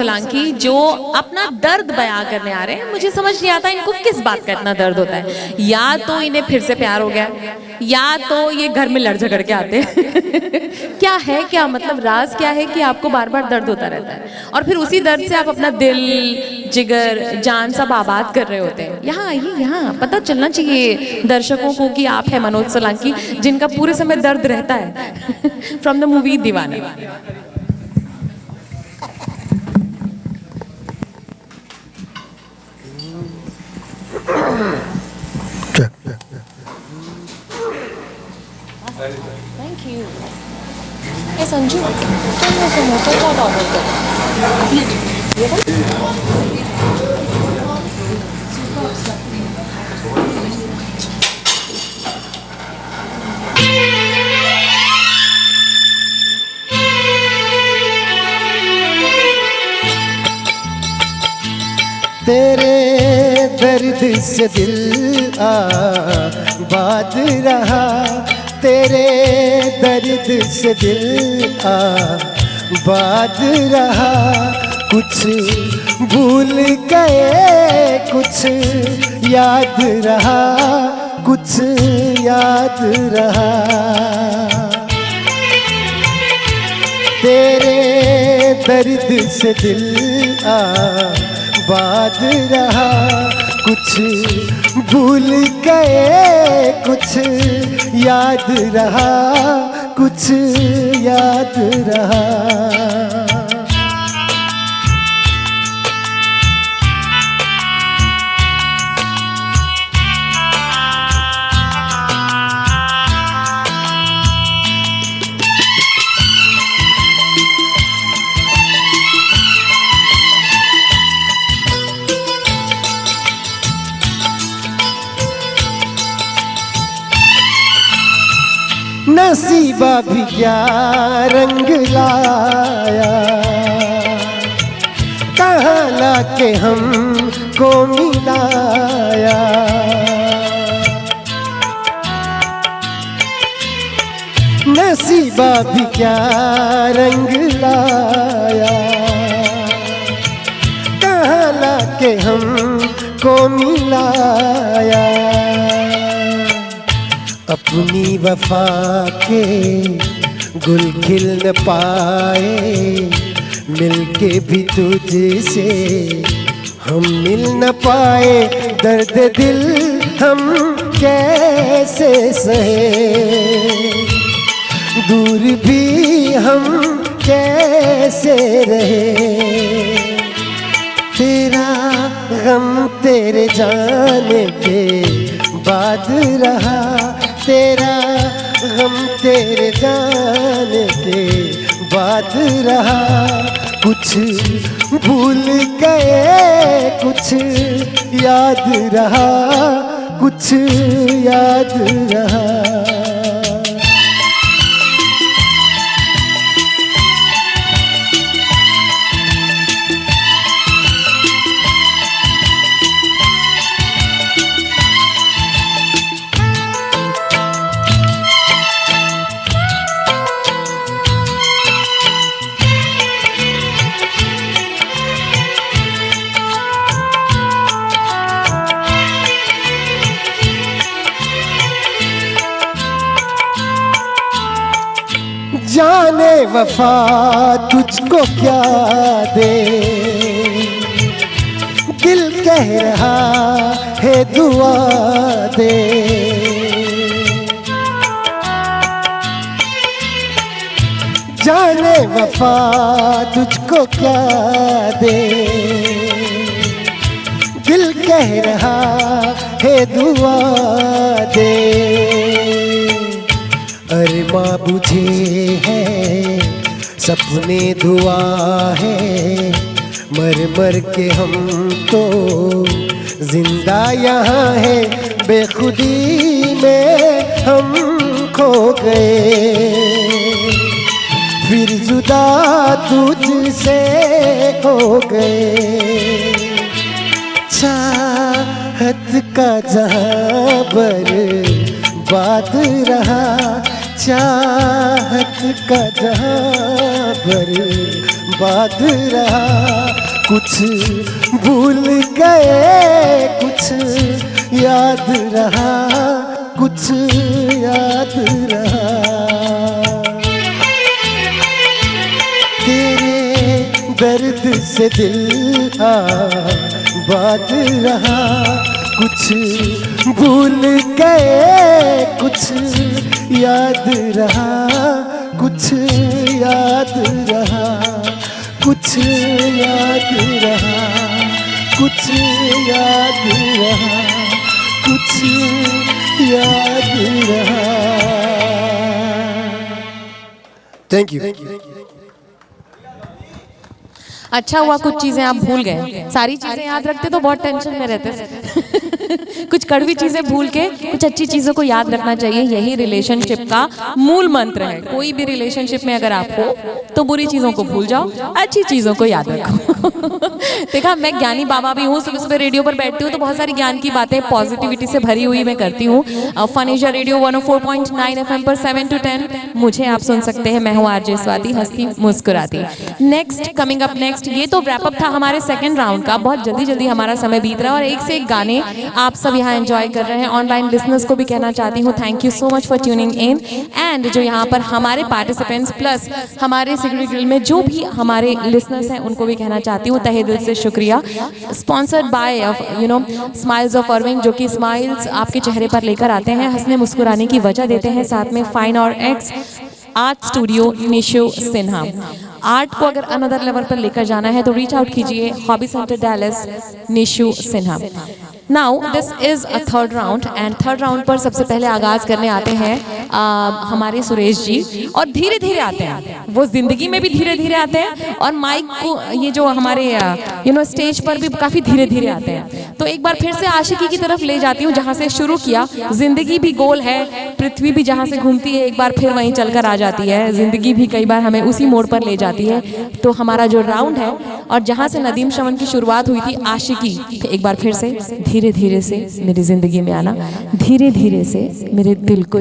सोलंकी जो अपना दर्द बयां करने आ रहे हैं। मुझे समझ नहीं आता इनको किस बात का इतना दर्द होता है। या तो इन्हें फिर से प्यार हो गया, या तो ये घर में लड़ झगड़ के आते हैं क्या है, क्या मतलब राज क्या है कि आपको बार बार दर्द होता रहता है और फिर उसी दर्द से आप अपना दिल, जिगर, जान सब आबाद कर रहे होते हैं। यहाँ आइए, यहाँ पता चलना चाहिए दर्शकों को कि आप है मनोज सोलंकी, जिनका पूरे समय दर्द रहता है फ्रॉम द मूवी दीवाना। Thank you. Hey संजू, तुम वो समोसा चाट ऑर्डर करो। तेरे दर्द से दिल आबाद रहा, तेरे दर्द से दिल आबाद रहा। कुछ भूल गए, कुछ याद रहा, कुछ याद रहा। तेरे दर्द से दिल आबाद रहा। कुछ भूल गए, कुछ याद रहा, कुछ याद रहा। नसीबा भी क्या रंग लाया, कहाँ लाके हमको मिलाया। नसीबा भी क्या रंग लाया, कहाँ लाके हमको मिलाया। अपनी वफा के गुल खिल न पाए, मिलके भी तुझसे हम मिल न पाए। दर्द दिल हम कैसे सहे, दूर भी हम कैसे रहे। तेरा गम तेरे जाने के बाद रहा, तेरा गम तेरे जाने के बाद रहा। कुछ भूल गए, कुछ याद रहा, कुछ याद रहा। जाने वफा तुझको क्या दे, दिल कह रहा है दुआ दे। जाने वफा तुझको क्या दे, दिल कह रहा है दुआ दे। अरमा बुझे हैं, सपने दुआ है, मर मर के हम तो जिंदा यहाँ है। बेखुदी में हम खो गए, फिर जुदा तुझसे हो गए। चाहत का जहाँ बर्बाद रहा, चाहत का जहाँ बाद रहा, कुछ भूल गए कुछ याद रहा, कुछ याद रहा। तेरे दर्द से दिल आबाद रहा, कुछ भूल गए कुछ याद रहा, कुछ याद रहा, कुछ याद रहा, कुछ याद रहा, कुछ याद रहा। Thank you. अच्छा हुआ कुछ चीजें आप भूल गए, सारी चीजें याद रखते तो बहुत टेंशन में रहते। कुछ कड़वी चीजें भूल के कुछ अच्छी चीजों को याद रखना चाहिए, यही रिलेशनशिप का मूल मंत्र है। कोई भी रिलेशनशिप में अगर आप हो तो बुरी चीजों को भूल जाओ, अच्छी चीजों को याद रखो। देखा, मैं ज्ञानी बाबा भी हूँ, सुबह सुबह रेडियो पर बैठती हूँ तो बहुत सारी ज्ञान की बातें पॉजिटिविटी से भरी हुई मैं करती हूँ। फनीजा रेडियो 104.9 FM पर 7 to 10 मुझे आप सुन सकते हैं। मैं हूँ आरजे स्वाति, हंसती मुस्कुराती। नेक्स्ट कमिंग अप नेक्स्ट, ये तो रैप अप था हमारे सेकंड राउंड का। बहुत जल्दी जल्दी हमारा समय बीत रहा है और एक से एक गाने आप सब यहाँ एंजॉय कर रहे हैं। ऑनलाइन लिसनर्स को भी कहना चाहती हूँ thank you so much for tuning in. And जो यहाँ पर हमारे पार्टिसिपेंट्स प्लस हमारे सिगरेट ग्रिल में जो भी हमारे लिसनर्स हैं उनको भी कहना चाहती हूँ तहे दिल से शुक्रिया। Sponsored by smiles of Arvind, जो कि स्माइल्स आपके चेहरे पर लेकर आते हैं, हंसने मुस्कुराने की वजह देते हैं। साथ में फाइन और x art studio Nishu Sinha. Art को अगर अनदर लेवल पर लेकर जाना है तो रीच आउट कीजिए hobby centre Dallas Nishu Sinha. Now this is a third round and third round पर सबसे पहले आगाज करने आते हैं हमारे सुरेश जी। और धीरे धीरे आते हैं, वो जिंदगी में भी धीरे धीरे आते हैं और माइक को ये जो हमारे स्टेज पर भी काफी धीरे धीरे आते हैं। तो एक बार फिर से आशिकी की तरफ ले जाती हूँ जहाँ से शुरू किया। जिंदगी भी गोल है, पृथ्वी भी जहाँ से घूमती है एक बार फिर वहीं चलकर आ जाती है। जिंदगी भी कई बार हमें उसी मोड़ पर ले जाती है। तो हमारा जो राउंड है और जहाँ से नदीम श्रवण की शुरुआत हुई थी आशिकी, एक बार फिर से धीरे धीरे से मेरी जिंदगी में आना, धीरे धीरे से मेरे दिल को